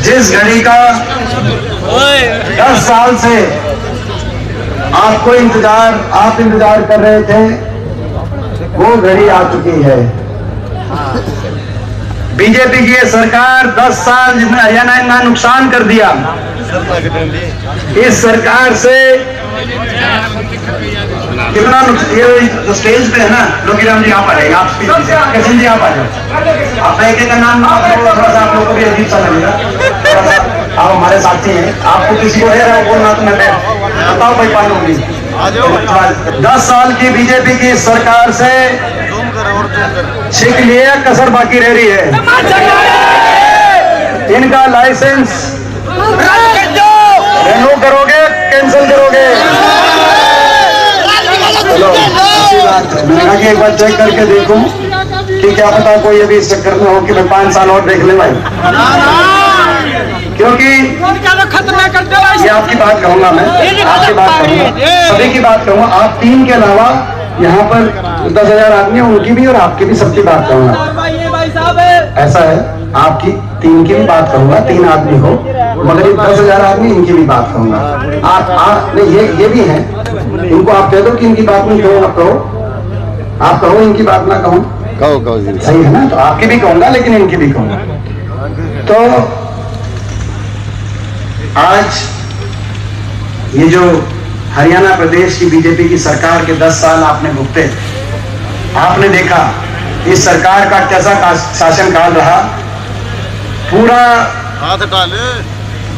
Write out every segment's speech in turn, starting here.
जिस घड़ी का 10 साल से आप इंतजार कर रहे थे, वो घड़ी आ चुकी है। बीजेपी की ये सरकार 10 साल जिसने हरियाणा का नुकसान कर दिया, इस सरकार से कितना ये स्टेज पे है ना, लोकीराम जी आप आ जाएंगे, आप किशन जी आप आ जाओ, आप एक एक का नाम थोड़ा सा आप लोगों को भी अजीब सा लगेगा, थोड़ा सा आप हमारे साथी हैं, आपको किसी को है बोलना तो मैं बताओ भाई पान होगी। 10 साल की बीजेपी की सरकार से छिक लिया, कसर बाकी रह रही है। इनका लाइसेंस रिन्यू करोगे, कैंसिल करोगे? चलो मैंने कहा कि एक बार चेक करके देखूं कि क्या पता कोई अभी इस चक्कर में हो कि मैं 5 साल और देख ले भाई, क्योंकि ये आपकी बात कहूंगा, मैं आपकी बात कहूंगा, सभी की बात कहूंगा। आप 3 के अलावा यहाँ पर 10,000 आदमी है, उनकी भी और आपकी भी, सबकी बात कहूंगा। ऐसा है, आपकी 3 की भी बात कहूंगा, 3 आदमी हो, मगर 10,000 आदमी, इनकी भी बात कहूंगा। आप नहीं, ये भी है, इनको आप कह दो कि इनकी बात नहीं कहो, आप कहो इनकी बात ना कहो, सही है ना? तो आपकी भी कहूंगा लेकिन इनकी भी कहूंगा। तो आज ये जो हरियाणा प्रदेश की बीजेपी की सरकार के 10 साल आपने भुगते, आपने देखा इस सरकार का कैसा शासनकाल रहा, पूरा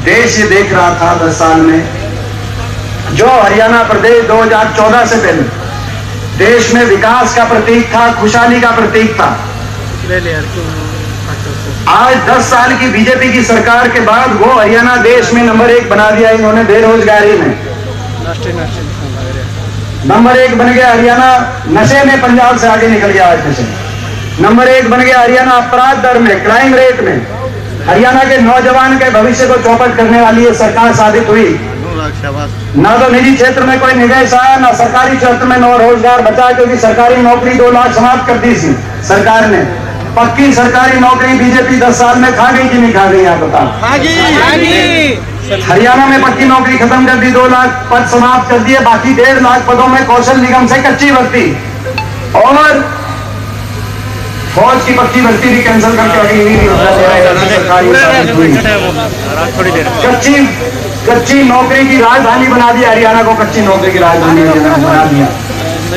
देश ये देख रहा था 10 साल में। जो हरियाणा प्रदेश 2014 से पहले देश में विकास का प्रतीक था, खुशहाली का प्रतीक था, आज 10 साल की बीजेपी की सरकार के बाद वो हरियाणा देश में नंबर 1 बना दिया इन्होंने। बेरोजगारी में नंबर 1 बन गया हरियाणा, नशे में पंजाब से आगे निकल गया आज नशे। नंबर 1 बन गया हरियाणा अपराध दर में, क्राइम रेट में। हरियाणा के नौजवान के भविष्य को चौपट करने वाली ये सरकार साबित हुई। ना तो निजी क्षेत्र में कोई निवेश आया, ना सरकारी क्षेत्र में नो रोजगार बचा, क्योंकि सरकारी नौकरी 2 लाख समाप्त कर दी थी सरकार ने। पक्की सरकारी नौकरी बीजेपी 10 साल में खा गई कि नहीं खा गई, आप बताओ? हरियाणा में पक्की नौकरी खत्म कर दी, 2 लाख पद समाप्त कर दिए, बाकी 1.5 लाख पदों में कौशल निगम से कच्ची भर्ती और फौज की पक्की भर्ती भी कैंसिल करके कच्ची नौकरी की राजधानी बना दिया हरियाणा को, कच्ची नौकरी की राजधानी बना दिया।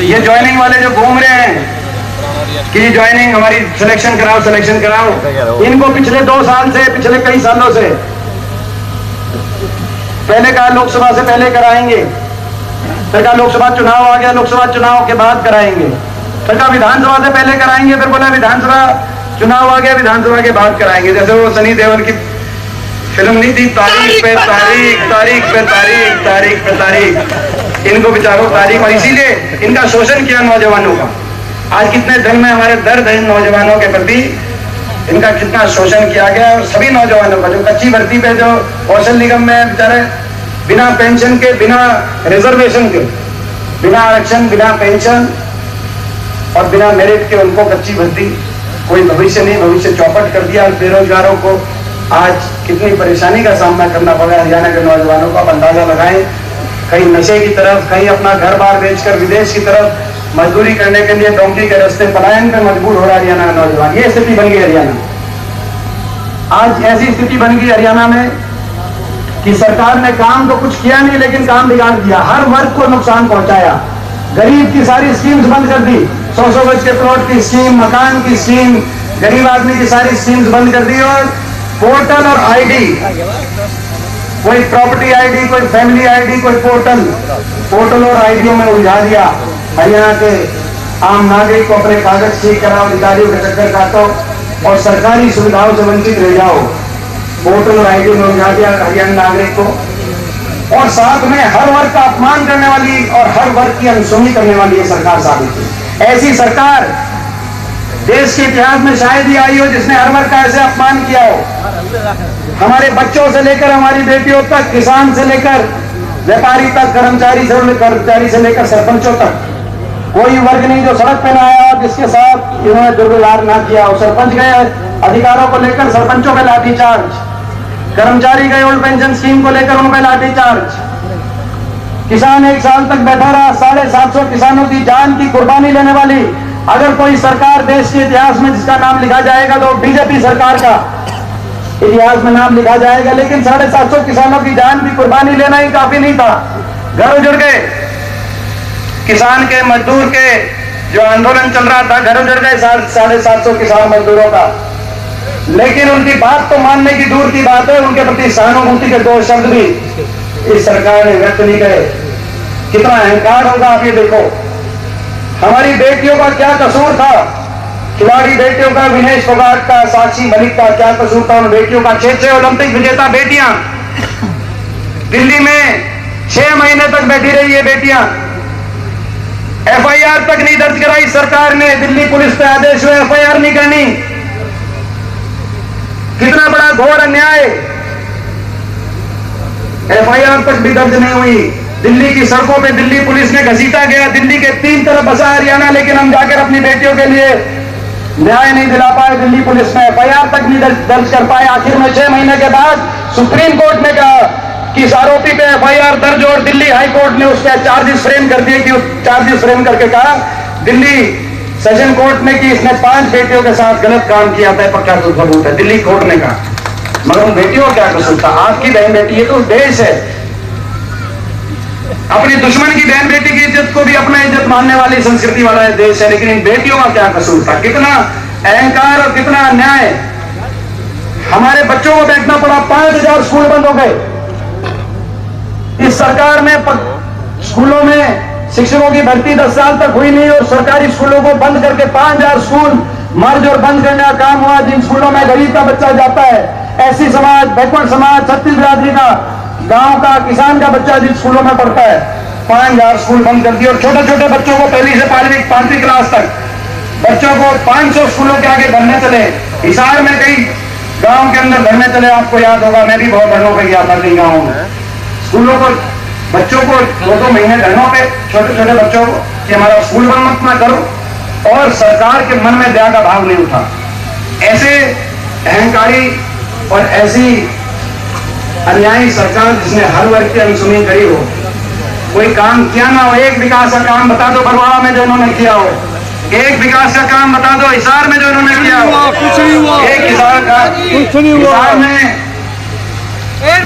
ये ज्वाइनिंग वाले जो घूम रहे हैं कि ज्वाइनिंग हमारी सिलेक्शन कराओ, इनको पिछले 2 साल से, पिछले कई सालों से पहले कहा लोकसभा से पहले कराएंगे, फिर कहा लोकसभा चुनाव आ गया, लोकसभा चुनाव के बाद कराएंगे, फिर कहा विधानसभा से पहले कराएंगे, फिर बोला विधानसभा चुनाव आ गया, विधानसभा के बाद कराएंगे। जैसे वो सनी देओल की फिल्म नहीं थी, तारीख पे तारीख, तारीख पे तारीख, तारीख पे तारीख, इनको बेचारों तारीख। और इसीलिए इनका शोषण किया नौजवानों का। आज कितने दिल में हमारे दर्द है नौजवानों के प्रति, इनका कितना शोषण किया गया। और सभी नौजवानों का जो कच्ची भर्ती पे, जो कौशल निगम में बेचारे बिना पेंशन के, बिना रिजर्वेशन के, बिना आरक्षण, बिना पेंशन और बिना मेरिट के उनको कच्ची भर्ती, कोई भविष्य नहीं, भविष्य चौपट कर दिया। बेरोजगारों को आज कितनी परेशानी का सामना करना पड़ा हरियाणा के नौजवानों को। आप अंदाजा लगाएं, कहीं नशे की तरफ, कहीं अपना घर बार बेचकर विदेश की तरफ मजदूरी करने के लिए डोंकी के रास्ते पलायन पे मजबूर हो रहा है हरियाणा का नौजवान। ये स्थिति बन गई हरियाणा। आज ऐसी स्थिति बन गई हरियाणा में कि सरकार ने काम तो कुछ किया नहीं, लेकिन काम बिगाड़ दिया, हर वर्ग को नुकसान पहुंचाया। गरीब की सारी स्कीम्स बंद कर दी, 100 गज के प्लॉट की स्कीम, मकान की स्कीम, गरीब आदमी की सारी स्कीम्स बंद कर दी। और पोर्टल और आईडी, कोई प्रॉपर्टी आईडी, कोई फैमिली आईडी, कोई पोर्टल और आईडियों में उलझा दिया। हरियाणा के आम नागरिक को अपने कागज ठीक कराओ, अधिकारियों के चक्कर काटो और सरकारी सुविधाओं से वंचित रह जाओ। पोर्टल और आईडी में उलझा दिया हरियाणा नागरिक को। और साथ में हर वर्ग का अपमान करने वाली और हर वर्ग की अनसुनी करने वाली ये सरकार साबित हुई। ऐसी सरकार देश के इतिहास में शायद ही आई हो जिसने हर वर्ग का ऐसे अपमान किया हो। हमारे बच्चों से लेकर हमारी बेटियों तक, किसान से लेकर व्यापारी तक, कर्मचारी से लेकर सरपंचों तक, कोई वर्ग नहीं जो सड़क पे ना आया और जिसके साथ इन्होंने दुर्व्यवहार ना किया हो। सरपंच गए, अधिकारों को लेकर सरपंचों पे लाठीचार्ज, कर्मचारी गए ओल्ड पेंशन स्कीम को लेकर उन पर लाठीचार्ज। किसान 1 साल तक बैठा रहा। 750 किसानों की जान की कुर्बानी लेने वाली अगर कोई सरकार देश के इतिहास में जिसका नाम लिखा जाएगा तो बीजेपी सरकार का इतिहास में नाम लिखा जाएगा। लेकिन 750 किसानों की जान की कुर्बानी लेना ही काफी नहीं था। घर उजड़ गए, किसान के मजदूर के जो आंदोलन चल रहा था, घर उजड़ गए 750 किसान मजदूरों का। लेकिन उनकी बात तो मानने की दूर की बात है, उनके प्रति सहानुभूति के 2 शब्द भी इस सरकार ने व्यक्त नहीं करे। कितना अहंकार होगा आप ये देखो। हमारी बेटियों का क्या कसूर था? खिलाड़ी बेटियों का, विनेश फोगाट का, साक्षी मलिक का क्या कसूर था? उन बेटियों का 6 ओलंपिक विजेता बेटियां दिल्ली में 6 महीने तक बैठी रही है बेटियां। FIR तक नहीं दर्ज कराई सरकार ने। दिल्ली पुलिस पे आदेश हुए FIR नहीं करनी। कितना बड़ा घोर अन्याय। FIR तक भी दर्ज नहीं हुई। दिल्ली की सड़कों पे दिल्ली पुलिस ने घसीटा गया। दिल्ली के 3 तरफ बसा हरियाणा, लेकिन हम जाकर अपनी बेटियों के लिए न्याय नहीं दिला पाए। दिल्ली पुलिस में FIR तक नहीं दर्ज कर पाए। आखिर में 6 महीने के बाद सुप्रीम कोर्ट ने कहा कि इस आरोपी पे FIR दर्ज, और दिल्ली हाई कोर्ट ने उसके चार्जेस फ्रेम कर दिए। कि चार्जेस फ्रेम करके कहा दिल्ली सेशन कोर्ट ने कि इसने 5 बेटियों के साथ गलत काम किया था, पक्का सबूत है। दिल्ली कोर्ट ने कहा। मगर उन बेटियों का क्या कसूर था? आपकी बहन बेटी, ये तो देश है। अपनी दुश्मन की बहन बेटी की इज्जत को भी अपना इज्जत मानने वाली संस्कृति वाला देश है। लेकिन इन बेटियों का क्या कसूर था? कितना अहंकार और कितना अन्याय। हमारे बच्चों को बैठना पड़ा। 5000 स्कूल बंद हो गए। इस सरकार में स्कूलों में शिक्षकों की भर्ती 10 साल तक हुई नहीं, और सरकारी स्कूलों को बंद करके 5000 स्कूल मर्ज और बंद करने का काम हुआ। जिन स्कूलों में गरीब का बच्चा जाता है, ऐसी समाज, बैकवर्ड समाज, छत्तीस बिरादरी का, गांव का, किसान का बच्चा जिन स्कूलों में पढ़ता है, 5000 स्कूल बंद कर दिए। और छोटे छोटे बच्चों को 1ली से 5वीं क्लास तक बच्चों को 500 स्कूलों के आगे धरने चले। हिसार में कई गांव के अंदर धरने चले। आपको याद होगा, मैं भी बहुत धरनों पे गया था कई गाँव में। स्कूलों को, बच्चों को 2-2 महीने धरनों पे, छोटे छोटे बच्चों को, कि हमारा स्कूल बंद मत ना करो। और सरकार के मन में दया का भाव नहीं उठा। ऐसे अहंकारी और ऐसी अन्यायी सरकार जिसने हर वर्ग की अनसुनी करी हो, कोई काम किया ना हो। एक विकास का काम बता दो बरवाड़ा में जो इन्होंने किया हो। एक विकास का काम बता दो हिसार में जो इन्होंने किया हो। एक हिसार में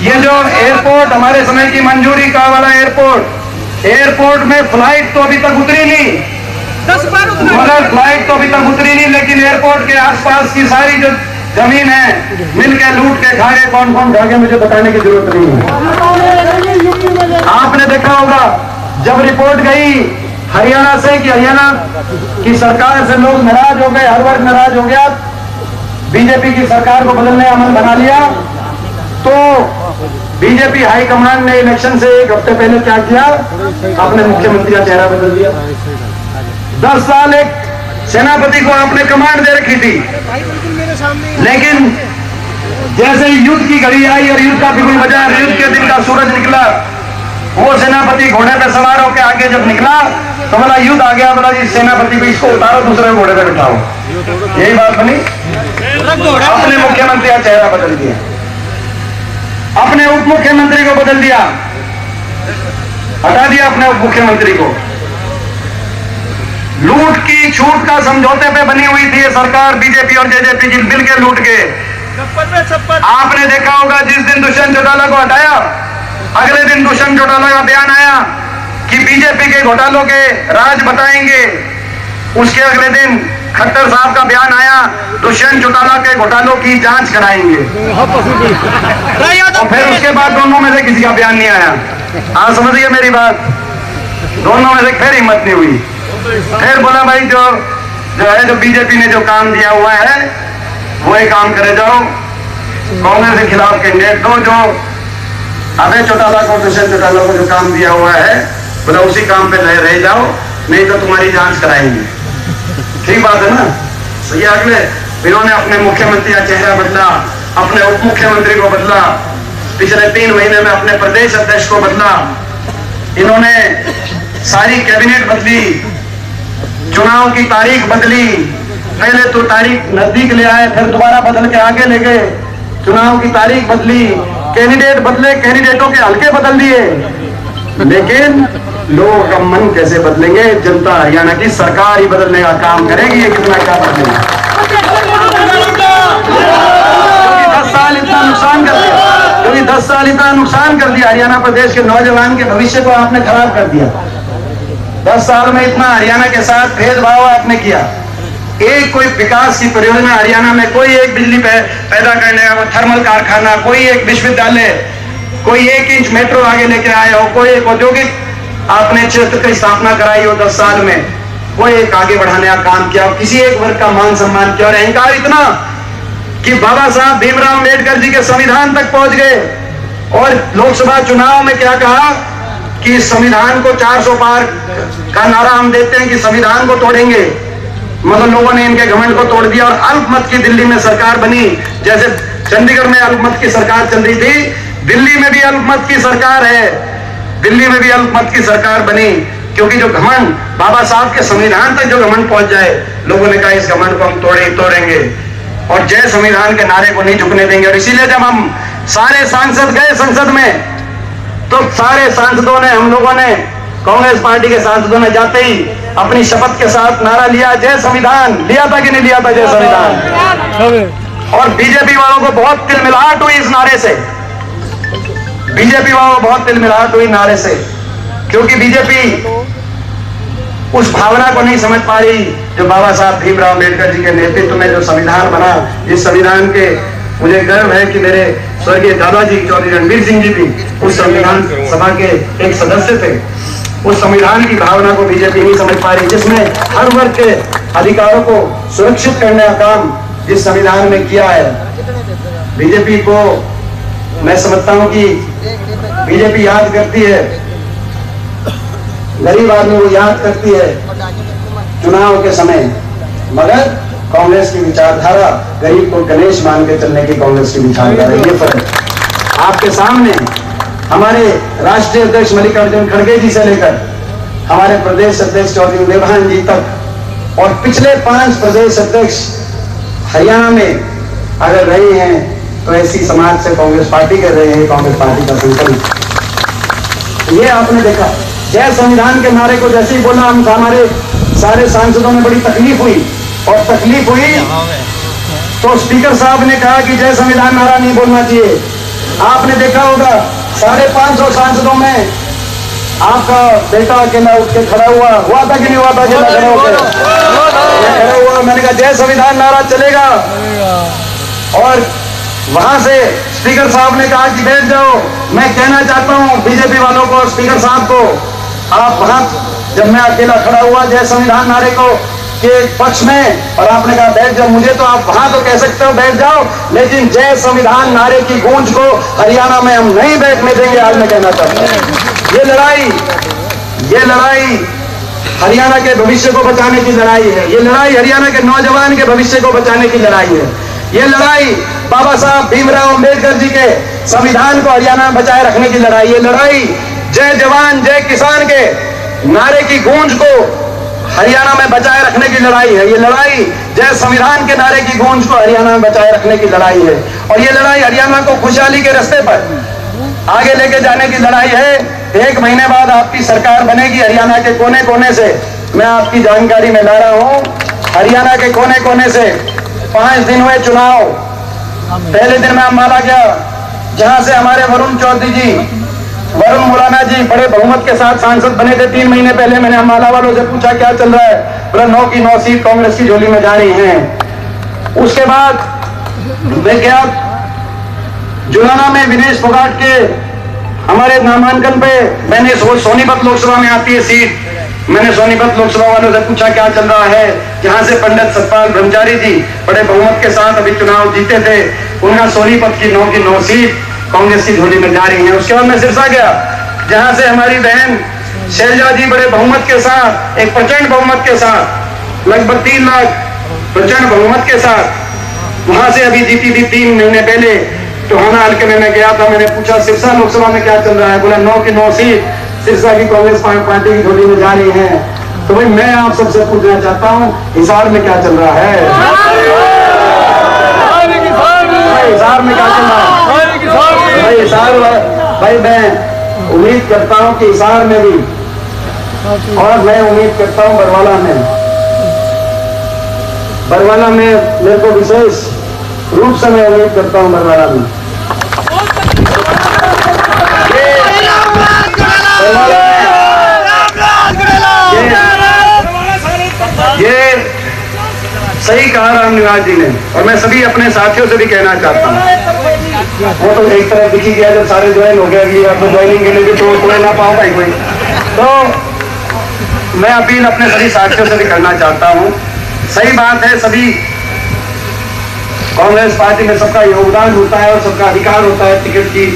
ये जो एयरपोर्ट, हमारे समय की मंजूरी का वाला एयरपोर्ट में फ्लाइट तो अभी तक उतरी नहीं, 10 बार मगर फ्लाइट तो अभी तक उतरी नहीं। लेकिन एयरपोर्ट के आसपास की सारी जो जमीन है मिलके लूट के खा गए। कौन कौन खा गए मुझे बताने की जरूरत नहीं है। आपने देखा होगा जब रिपोर्ट गई हरियाणा से कि हरियाणा की सरकार से लोग नाराज हो गए, हर वर्ग नाराज हो गया, बीजेपी की सरकार को बदलने का मन बना लिया, तो बीजेपी हाईकमान ने इलेक्शन से 1 हफ्ते पहले क्या किया? अपने मुख्यमंत्री का चेहरा बदल दिया। 10 साल एक सेनापति को आपने कमांड दे रखी थी, लेकिन जैसे युद्ध की घड़ी आई और युद्ध का बिगुल बजा, युद्ध के दिन का सूरज निकला, वो सेनापति घोड़े पे सवार होकर आगे जब निकला तो बोला युद्ध आ गया। बोला जी सेनापति भी इसको उतारो, दूसरे घोड़े पे बिठाओ। यही बात बनी। अपने मुख्यमंत्री का चेहरा बदल दिया, अपने उप मुख्यमंत्री को बदल दिया, हटा दिया अपने उप मुख्यमंत्री को। लूट की छूट का समझौते पे बनी हुई थी ये सरकार, बीजेपी और जेजेपी की मिलकर लूट के। आपने देखा होगा जिस दिन दुष्यंत चौटाला को हटाया, अगले दिन दुष्यंत चौटाला का बयान आया कि बीजेपी के घोटालों के राज बताएंगे। उसके अगले दिन खट्टर साहब का बयान आया, दुष्यंत चौटाला के घोटालों की जांच कराएंगे। और फिर उसके बाद दोनों में से किसी का बयान नहीं आया। आप समझिए मेरी बात, दोनों में से फिर हिम्मत नहीं हुई। फिर बोला भाई जो बीजेपी ने जो काम दिया हुआ है वही काम करे जाओ, कांग्रेस के खिलाफ कैंडिडेट दो। जो अभय चौटाला को, दुष्यंत चौटाला को जो काम दिया हुआ है, बोला उसी काम पे रह जाओ, नहीं तो तुम्हारी जांच कराएंगे। ठीक बात है ना? सही। अगले इन्होंने अपने मुख्यमंत्री का चेहरा बदला, अपने उप मुख्यमंत्री को बदला, पिछले 3 महीने में अपने प्रदेश अध्यक्ष को बदला, इन्होंने सारी कैबिनेट बदली, चुनाव की तारीख बदली। पहले तो तारीख नजदीक ले आए, फिर दोबारा बदल के आगे ले गए। चुनाव की तारीख बदली, कैंडिडेट बदले, कैंडिडेटों के हल्के बदल दिए, लेकिन लोगों का मन कैसे बदलेंगे? जनता हरियाणा की सरकार ही बदलने का काम करेगी। ये कितना क्या बदलेगा? क्योंकि 10 साल इतना नुकसान कर दिया, क्योंकि 10 साल इतना नुकसान कर दिया हरियाणा प्रदेश के नौजवान के भविष्य को आपने खराब कर दिया। 10 साल में इतना हरियाणा के साथ भेदभाव आपने किया। एक कोई विकास की परियोजना हरियाणा में, कोई एक बिजली पैदा करने का थर्मल कारखाना, कोई एक विश्वविद्यालय, कोई 1 इंच मेट्रो आगे लेके आए हो, कोई एक औद्योगिक आपने क्षेत्र की स्थापना कराई हो 10 साल में, कोई एक आगे बढ़ाने का काम किया, किसी एक वर्ग का मान सम्मान किया। और अहंकार इतना कि बाबा साहब भीमराव अम्बेडकर जी के संविधान तक पहुंच गए और लोकसभा चुनाव में क्या कहा कि संविधान को 400 पार का नारा हम देते हैं कि संविधान को तोड़ेंगे, मगर लोगों ने इनके घमंड को तोड़ दिया और अल्पमत की दिल्ली में सरकार बनी। जैसे चंडीगढ़ में अल्पमत की सरकार चल रही थी, दिल्ली में भी अल्पमत की सरकार है, दिल्ली में भी अल्पमत की सरकार बनी। क्योंकि जो घमंड बाबा साहब के संविधान तक जो घमंड पहुंच जाए, लोगों ने कहा इस घमंड को हम तोड़ेंगे और जय संविधान के नारे को नहीं झुकने देंगे। और इसीलिए जब हम सारे सांसद गए संसद में, तो सारे सांसदों ने, हम लोगों ने, कांग्रेस पार्टी के सांसदों ने जाते ही अपनी शपथ के साथ नारा लिया, जय संविधान। लिया था कि नहीं लिया था जय संविधान? और बीजेपी वालों को बहुत तिलमिलाहट हुई इस नारे से, बीजेपी वालों को बहुत तिलमिलाहट हुई नारे से, क्योंकि बीजेपी उस भावना को नहीं समझ पा रही जो बाबा साहब भीमराव अम्बेडकर जी के नेतृत्व में जो संविधान बना। जिस संविधान के मुझे गर्व है कि मेरे स्वर्गीय दादाजी चौधरी रणबीर सिंह जी भी उस संविधान सभा के एक सदस्य थे। उस संविधान की भावना को बीजेपी नहीं समझ पा रही, जिसमें हर वर्ग के अधिकारों को सुरक्षित करने का काम जिस संविधान में किया है। बीजेपी को मैं समझता हूं कि बीजेपी याद करती है, गरीब आदमी को याद करती है चुनाव के समय, मगर कांग्रेस की विचारधारा गरीब को गणेश मान के चलने की कांग्रेस की विचारधारा, ये फर्क आपके सामने। हमारे राष्ट्रीय अध्यक्ष मल्लिकार्जुन खड़गे जी से लेकर हमारे प्रदेश अध्यक्ष चौधरी उदयभान जी तक और पिछले 5 प्रदेश अध्यक्ष हरियाणा में अगर रहे हैं तो ऐसी समाज से कांग्रेस पार्टी कर रहे हैं, कांग्रेस पार्टी का संकल्प। ये आपने देखा, जय संविधान के नारे को जैसे ही बोला, हम हमारे सारे सांसदों में बड़ी तकलीफ हुई, और तकलीफ हुई तो स्पीकर साहब ने कहा कि जय संविधान नारा नहीं बोलना चाहिए। आपने देखा होगा 550 सांसदों में आपका बेटा अकेला उठ के खड़ा हुआ था कि नहीं हुआ था? अकेला खड़ा होकर खड़ा हुआ, मैंने कहा जय संविधान नारा चलेगा, और वहां से स्पीकर साहब ने कहा कि बैठ जाओ। मैं कहना चाहता हूं बीजेपी वालों को, स्पीकर साहब को, आप वहां जब मैं अकेला खड़ा हुआ जय संविधान नारे को के पक्ष में और आपने कहा बैठ जाओ, मुझे तो आप वहां तो कह सकते हो बैठ जाओ, लेकिन जय संविधान नारे की गूंज को हरियाणा में हम नहीं बैठने देंगे। आज मैं कहना चाहता हूं ये लड़ाई हरियाणा के भविष्य को बचाने की लड़ाई है। ये लड़ाई हरियाणा के नौजवान के भविष्य को बचाने की लड़ाई है। ये लड़ाई बाबा साहब भीमराव अम्बेडकर जी के संविधान को हरियाणा में बचाए रखने की लड़ाई। ये लड़ाई जय जवान जय किसान के नारे की गूंज को हरियाणा में बचाए रखने की लड़ाई है। ये लड़ाई जय संविधान के नारे की गूंज को हरियाणा में बचाए रखने की लड़ाई है। और ये लड़ाई हरियाणा को खुशहाली के रास्ते पर आगे लेके जाने की लड़ाई है। 1 महीने बाद आपकी सरकार बनेगी। हरियाणा के कोने कोने से मैं आपकी जानकारी में ला रहा हूं, हरियाणा के कोने कोने से 5 दिन हुए चुनाव। पहले दिन मैं अम्बाला गया, जहां से हमारे वरुण मुराना जी बड़े बहुमत के साथ सांसद बने थे 3 महीने पहले। मैंने अम्बाला वालों से पूछा क्या चल रहा है, बोला 9 की 9 सीट कांग्रेस की झोली में जा रही हैं। उसके बाद मैं गया जुलाना में, विनेश फोगाट के हमारे नामांकन पे मैंने सोनीपत लोकसभा में आती है सीट, मैंने सोनीपत लोकसभा वालों से पूछा क्या चल रहा है, जहां से पंडित सतपाल ब्रह्मचारी जी बड़े बहुमत के साथ अभी चुनाव जीते थे, उनका सोनीपत की 9 की 9 सीट कांग्रेस की झोली में जा रही है। उसके बाद मैं सिरसा गया, जहां से हमारी बहन शैलजा जी बड़े बहुमत के साथ, एक प्रचंड बहुमत के साथ, लगभग 3 लाख प्रचंड बहुमत के साथ वहां से अभी जीती थी 3 महीने पहले। टोहाना हल्के में मैं गया था, मैंने पूछा सिरसा लोकसभा में क्या चल रहा है, बोला 9 की 9 सीट सिरसा की कांग्रेस पार्टी की झोली में जा रही है। तो भाई मैं आप सबसे पूछना चाहता हूं हिसार में क्या चल रहा है, हिसार में क्या चल भाई मैं उम्मीद करता हूं कि हिसार में भी, और मैं उम्मीद करता हूं बरवाला में मेरे को विशेष रूप से मैं उम्मीद करता हूं बरवाला में ये सही कहा रामनिवास जी ने, और मैं सभी अपने साथियों से भी कहना चाहता हूँ। वो तो एक तरफ दिखी गया जब सारे ज्वाइन हो गया कि अब ज्वाइनिंग के लिए भी तो कोई ना पाओ भाई कोई, तो मैं अपील अपने सभी साथियों से भी करना चाहता हूँ। सही बात है, सभी कांग्रेस पार्टी में सबका योगदान होता है और सबका अधिकार होता है टिकट की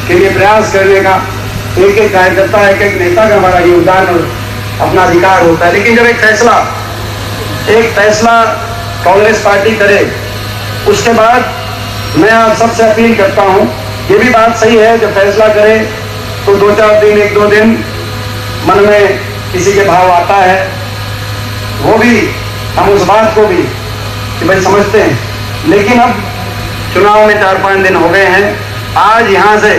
के लिए प्रयास करने का। एक एक कार्यकर्ता, एक एक नेता का हमारा योगदान और अपना अधिकार होता है, लेकिन जब एक फैसला कांग्रेस पार्टी करे, उसके बाद मैं आप सबसे अपील करता हूं, ये भी बात सही है जब फैसला करे तो 2-4 दिन, 1-2 दिन मन में किसी के भाव आता है, वो भी हम उस बात को भी कि भाई समझते हैं, लेकिन अब चुनाव में 4-5 दिन हो गए हैं। आज यहां से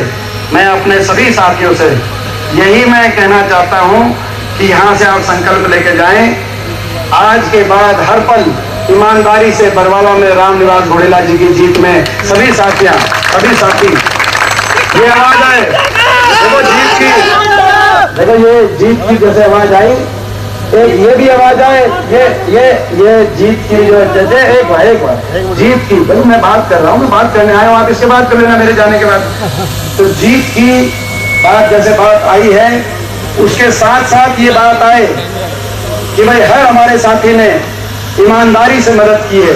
मैं अपने सभी साथियों से यही मैं कहना चाहता हूं कि यहां से आप संकल्प लेके जाएं, आज के बाद हर पल ईमानदारी से बरवाला में रामनिवास घोड़ेला जी की जीत में सभी साथी ये आवाज आए, देखो जीत की, देखो ये जीत की जैसे आवाज आई, एक ये भी आवाज आए, ये जीत की जो जैसे एक बार जीत की, भाई मैं बात कर रहा हूँ, मैं बात करने आया हूँ, आप इसके बाद कर लेना मेरे जाने के बाद। तो जीत की बात जैसे बात आई है, उसके साथ साथ ये बात आए कि भाई हर हमारे साथी ने ईमानदारी से मदद की है।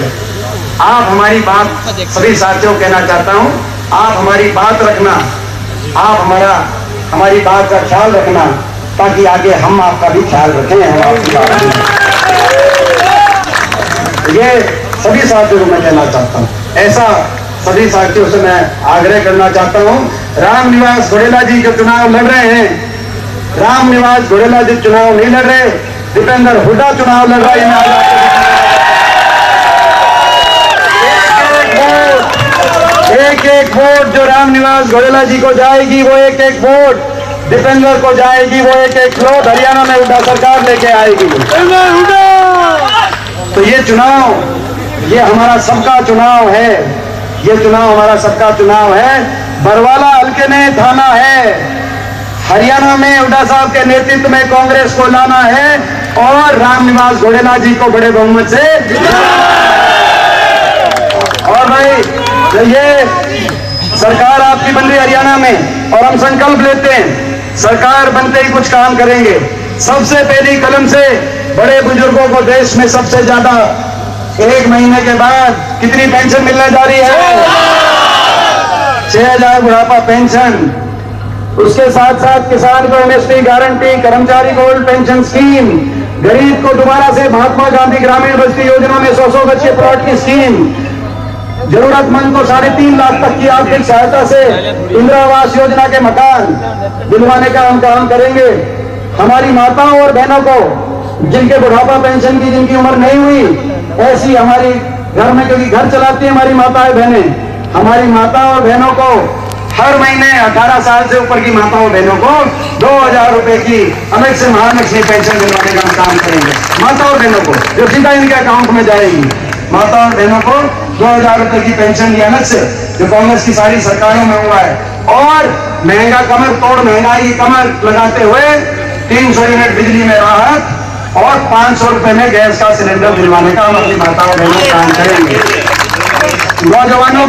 आप हमारी बात, सभी साथियों को कहना चाहता हूं, आप हमारी बात रखना, आप हमारी बात का ख्याल रखना, ताकि आगे हम आपका भी ख्याल रखें। हम आपकी बात ये सभी साथियों को मैं कहना चाहता हूं, ऐसा सभी साथियों से मैं आग्रह करना चाहता हूं। रामनिवास घोड़ेला जी जो चुनाव लड़ रहे हैं, रामनिवास घोड़ेला जी चुनाव नहीं लड़ रहे, दीपेंद्र हुड्डा चुनाव लड़ रहा है। एक वोट जो रामनिवास घोड़ेला जी को जाएगी, वो एक वोट दीपेंद्र को जाएगी, वो एक वोट हरियाणा में हुड्डा सरकार लेके आएगी। तो ये चुनाव, ये हमारा सबका चुनाव है, ये चुनाव हमारा सबका चुनाव है। बरवाला हल्के ने थाना है, हरियाणा में हुड्डा साहब के नेतृत्व में कांग्रेस को लाना है और रामनिवास घोड़ेला जी को बड़े बहुमत से। और भाई ये सरकार आपकी बन रही हरियाणा में, और हम संकल्प लेते हैं सरकार बनते ही कुछ काम करेंगे। सबसे पहली कलम से बड़े बुजुर्गों को देश में सबसे ज्यादा 1 महीने के बाद कितनी पेंशन मिलने जा रही है? 6,000 बुढ़ापा पेंशन। उसके साथ साथ किसान को एमएसपी गारंटी, कर्मचारी को ओल्ड पेंशन स्कीम, गरीब को दोबारा से महात्मा गांधी ग्रामीण बस्ती योजना में 100 गज के प्लॉट की स्कीम, जरूरतमंद को 3.5 लाख तक की आर्थिक सहायता से इंदिरा आवास योजना के मकान दिलवाने का हम काम करेंगे। हमारी माताओं और बहनों को जिनके बुढ़ापा पेंशन की जिनकी उम्र नहीं हुई, ऐसी हमारी घर में, क्योंकि घर चलाती है हमारी माताएं बहनें, हमारी माताओं और बहनों को हर महीने 18 साल से ऊपर की माताओं बहनों को 2,000 रुपए की अलग से महालक्ष्मी पेंशन दिलवाने का हम काम करेंगे। माता और बहनों को जो सीधा इनके अकाउंट में जाएगी, माता और बहनों को 2,000 रुपए की पेंशन की अलग से, जो कांग्रेस की सारी सरकारों में हुआ है। और महंगा कमर तोड़ महंगाई की कमर लगाते हुए 300 यूनिट बिजली में राहत और 500 रुपए में गैस का सिलेंडर दिलवाने का हम अपनी माताओं और बहनों को काम करेंगे। नौजवानों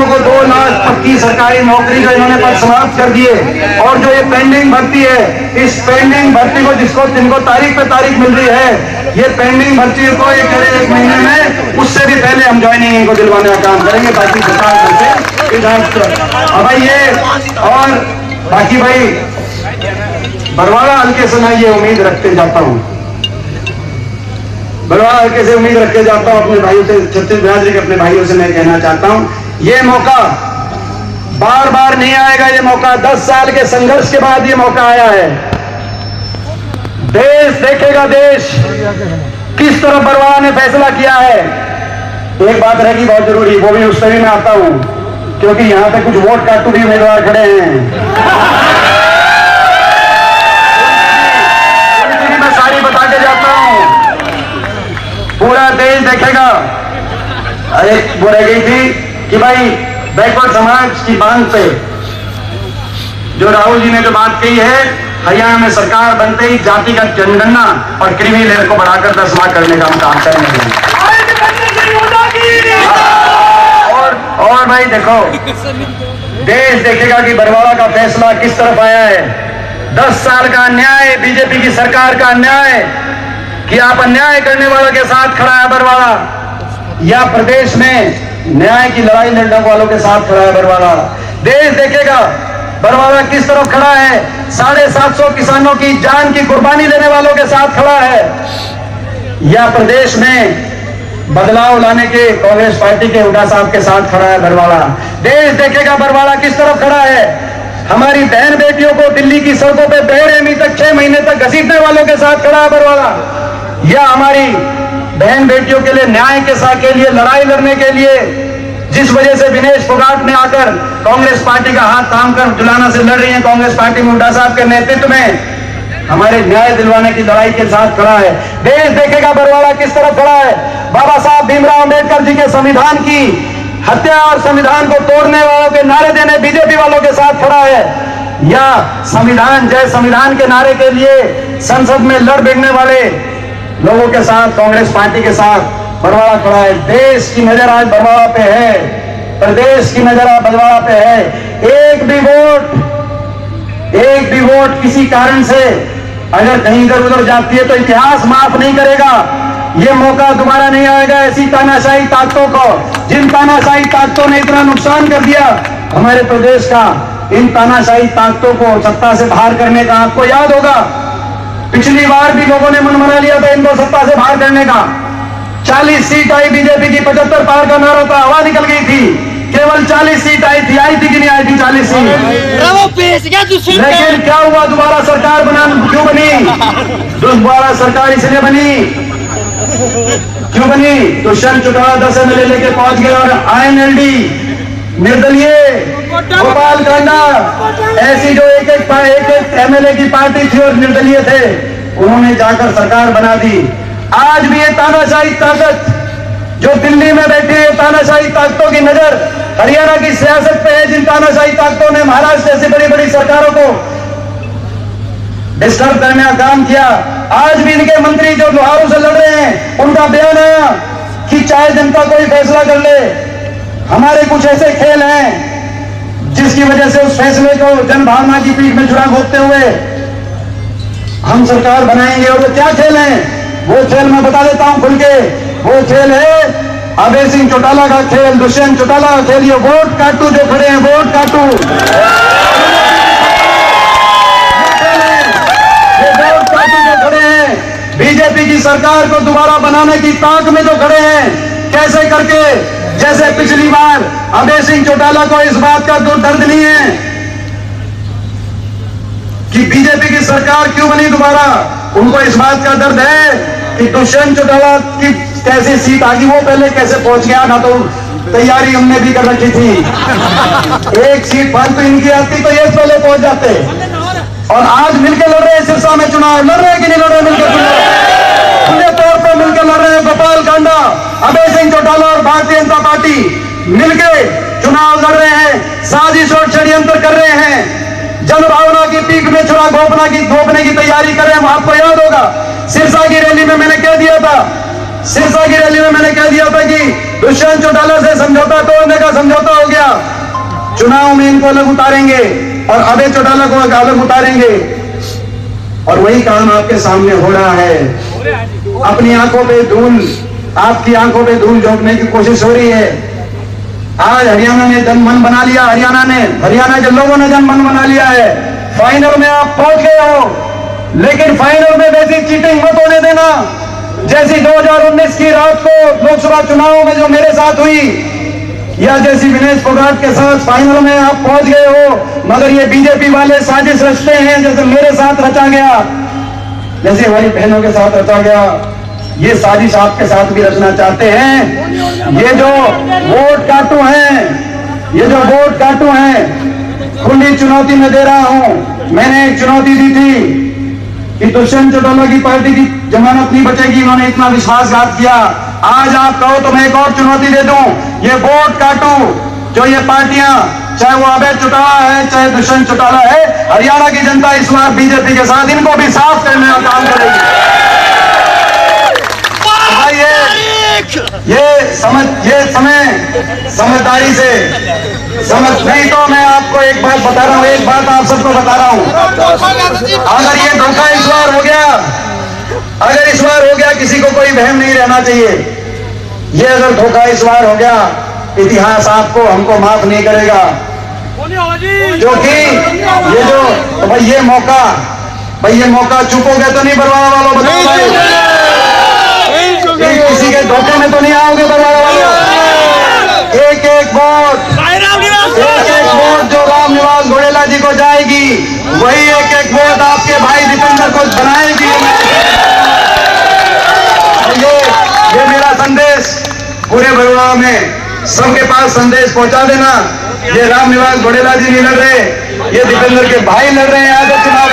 को 2 लाख पक्की सरकारी नौकरी जो इन्होंने पद समाप्त कर दिए, और जो ये पेंडिंग भर्ती है, इस पेंडिंग भर्ती को जिनको तारीख पे तारीख मिल रही है, ये पेंडिंग भर्ती को 1 महीने में, उससे भी पहले हम ज्वाइनिंग इनको दिलवाने का काम करेंगे ताकि सरकार से भाई ये। और बाकी भाई बरवाला हल्के से मैं ये उम्मीद रखते जाता हूँ, बरवाला हल्के से उम्मीद रखे जाता हूं अपने भाइयों से, छत्तीस बिरादरी के अपने भाइयों से मैं कहना चाहता हूं, ये मौका बार बार नहीं आएगा। ये मौका 10 साल के संघर्ष के बाद ये मौका आया है। देश देखेगा, देश किस तरह बरवाला ने फैसला किया है। एक बात रहेगी बहुत जरूरी, वो भी उस तरह मैं आता हूं, क्योंकि यहां पे कुछ वोट काटू भी उम्मीदवार खड़े हैं। मैं सारी बता के जाता हूं, पूरा देश देखेगा। एक वो रह गई थी कि भाई बैकवर्ड समाज की मांग पे जो राहुल जी ने जो बात कही है, हरियाणा में सरकार बनते ही जातिगत जनगणना और क्रीमी लेयर को बढ़ाकर 10 लाख करने का हम काम करेंगे। और भाई देखो, देश देखेगा कि बरवाला का फैसला किस तरफ आया है। 10 साल का अन्याय, बीजेपी की सरकार का अन्याय कि आप अन्याय करने वालों के साथ खड़ा है बरवाला, या प्रदेश में न्याय की लड़ाई लड़ने वालों के साथ खड़ा है बरवाला। देश देखेगा बरवाला किस तरफ खड़ा है, 750 किसानों की जान की कुर्बानी देने वालों के साथ खड़ा है, या प्रदेश में बदलाव लाने के कांग्रेस पार्टी के हुड्डा साहब के साथ खड़ा है बरवाला। देश देखेगा बरवाला किस तरफ खड़ा है, हमारी बहन बेटियों को दिल्ली की सड़कों पे बेरहमी तक 6 महीने तक घसीटने वालों के साथ खड़ा है बरवाला, या हमारी बहन बेटियों के लिए न्याय के साथ के लिए लड़ाई लड़ने के लिए जिस वजह से विनेश फोगाट ने आकर कांग्रेस पार्टी का हाथ थाम कर जुलाना से लड़ रही है, कांग्रेस पार्टी में हुड्डा साहब के नेतृत्व में हमारे न्याय दिलवाने की लड़ाई के साथ खड़ा है। देश देखेगा बरवाला किस तरफ खड़ा है, बाबा साहब भीमराव अंबेडकर जी के संविधान की हत्या और संविधान को तोड़ने वालों के नारे देने बीजेपी वालों के साथ खड़ा है, या संविधान जय संविधान के नारे के लिए संसद में लड़ भिड़ने वाले लोगों के साथ कांग्रेस पार्टी के साथ बरवाला खड़ा है। देश की नजर आज बरवाला पे है, प्रदेश की नजर आज बरवाला पे है। एक भी वोट किसी कारण से अगर कहीं इधर उधर जाती है तो इतिहास माफ नहीं करेगा। ये मौका दोबारा नहीं आएगा ऐसी तानाशाही ताकतों को, जिन तानाशाही ताकतों ने इतना नुकसान कर दिया हमारे प्रदेश का, इन तानाशाही ताकतों को सत्ता से बाहर करने का। आपको याद होगा पिछली बार भी लोगों ने मन बना लिया था इनको सत्ता से बाहर करने का। 40 सीट आई बीजेपी की, 75 पार का नारा था, हवा निकल गई थी, केवल 40 सीट आई थी कि नहीं आई थी 40 सीट। लेकिन क्या हुआ, दोबारा सरकार क्यों बनी? दोबारा सरकार इसलिए बनी, क्यों बनी? दुष्यंत चौटाला 10 MLA लेके पहुंच गए और INLD निर्दलीय गोपाल कांडा ऐसी जो एक MLA की पार्टी थी और निर्दलीय थे, उन्होंने जाकर सरकार बना दी। आज भी ये तानाशाही ताकत जो दिल्ली में बैठी है, तानाशाही ताकतों की नजर हरियाणा की सियासत पे है, जिन तानाशाही ताकतों ने महाराष्ट्र जैसी बड़ी बड़ी सरकारों को डिस्टर्ब करने का काम किया। आज भी इनके मंत्री जो लोहारों से लड़ रहे हैं, उनका बयान आया कि चाहे जनता कोई फैसला कर ले, हमारे कुछ ऐसे खेल हैं जिसकी वजह से उस फैसले को जनभावना की पीठ में छुरा घोंपते हुए हम सरकार बनाएंगे। और वो क्या खेल हैं? वो खेल मैं बता देता हूं खुल के, वो खेल है अभय सिंह चौटाला का खेल, दुष्यंत चौटाला का खेल। ये वोट काटू जो खड़े हैं, वोट काटू, ये वोट काटू जो खड़े हैं, बीजेपी की सरकार को दोबारा बनाने की ताक में जो खड़े हैं, कैसे करके, जैसे पिछली बार अभय सिंह चौटाला को इस बात का दर्द नहीं है कि बीजेपी की सरकार क्यों बनी दोबारा, उनको इस बात का दर्द है कि दुष्यंत चौटाला की कैसे सीट आ गई, वो पहले कैसे पहुंच गया ना, तो तैयारी हमने भी कर रखी थी। एक सीट फालतू इनकी आती तो ये पहले पहुंच जाते। और आज मिलकर लड़ रहे हैं सिरसा में चुनाव, लड़ रहे हैं कि नहीं लड़ रहे? मिलकर खुले तौर पर मिलकर लड़ रहे हैं। गोपाल कांडा, अभय सिंह चौटाला और भारतीय जनता पार्टी मिलकर चुनाव लड़ रहे हैं, साजिश और षड्यंत्र कर रहे हैं, जनभावना की पीठ में छुरा घोंपने की तैयारी कर रहे हैं। आपको याद होगा सिरसा की रैली में मैंने कह दिया था कि दुष्यंत चौटाला से समझौता तोड़ने का समझौता हो गया, चुनाव में इनको अलग उतारेंगे और अभय चौटाला को अलग उतारेंगे। और वही काम आपके सामने हो रहा है। अपनी आंखों पे धूल, आपकी आंखों पे धूल झोंकने की कोशिश हो रही है। आज हरियाणा ने जन मन बना लिया, हरियाणा के लोगों ने जन मन बना लिया है। फाइनल में आप पहुंच गए हो, लेकिन फाइनल में वैसी चीटिंग मत होने देना जैसी 2019 की रात को लोकसभा चुनाव में जो मेरे साथ हुई, या जैसी विनेश फोगाट के साथ फाइनल में आप पहुंच गए हो। मगर ये बीजेपी वाले साजिश रचते हैं, जैसे मेरे साथ रचा गया, जैसे हमारी बहनों के साथ रचा गया, ये साजिश आपके साथ भी रचना चाहते हैं। ये जो वोट काटू हैं, ये जो वोट काटू हैं, खुली चुनौती मैं दे रहा हूं। मैंने एक चुनौती दी थी कि दुष्यंत चौटाला की पार्टी की जमानत नहीं बचेगी, इन्होंने इतना विश्वासघात किया। आज आप कहो तो मैं एक और चुनौती दे दूं, ये वोट काटू जो ये पार्टियां, चाहे वो अभय चौटाला है चाहे दुष्यंत चौटाला है, हरियाणा की जनता इस बार बीजेपी के साथ, इनको भी साफ करने का काम करेगी। ये समय समझदारी से समझ, नहीं तो मैं आपको एक बात बता रहा हूं, एक बात आप सबको बता रहा हूं, अगर ये धोखा इस बार हो गया, अगर इस बार हो गया, किसी को कोई वहम नहीं रहना चाहिए, ये अगर धोखा इस बार हो गया, इतिहास आपको हमको माफ नहीं करेगा। क्योंकि ये जो तो भाई ये मौका चुकोगे तो नहीं बरवाड़ा वालों, बताओ भाई, किसी के धोखे में तो नहीं आओगे बरवाड़ा वालों। एक एक वोट जो राम निवास घोड़ेला जी को जाएगी, वही एक एक वोट आपके भाई दीपेंद्र को बनाएगी। ये मेरा संदेश पूरे बरवाड़ा में सबके पास संदेश पहुंचा देना। ये राम निवास घोड़ेला जी नहीं लड़ रहे, ये दीपेंद्र के भाई लड़ रहे हैं आज चुनाव।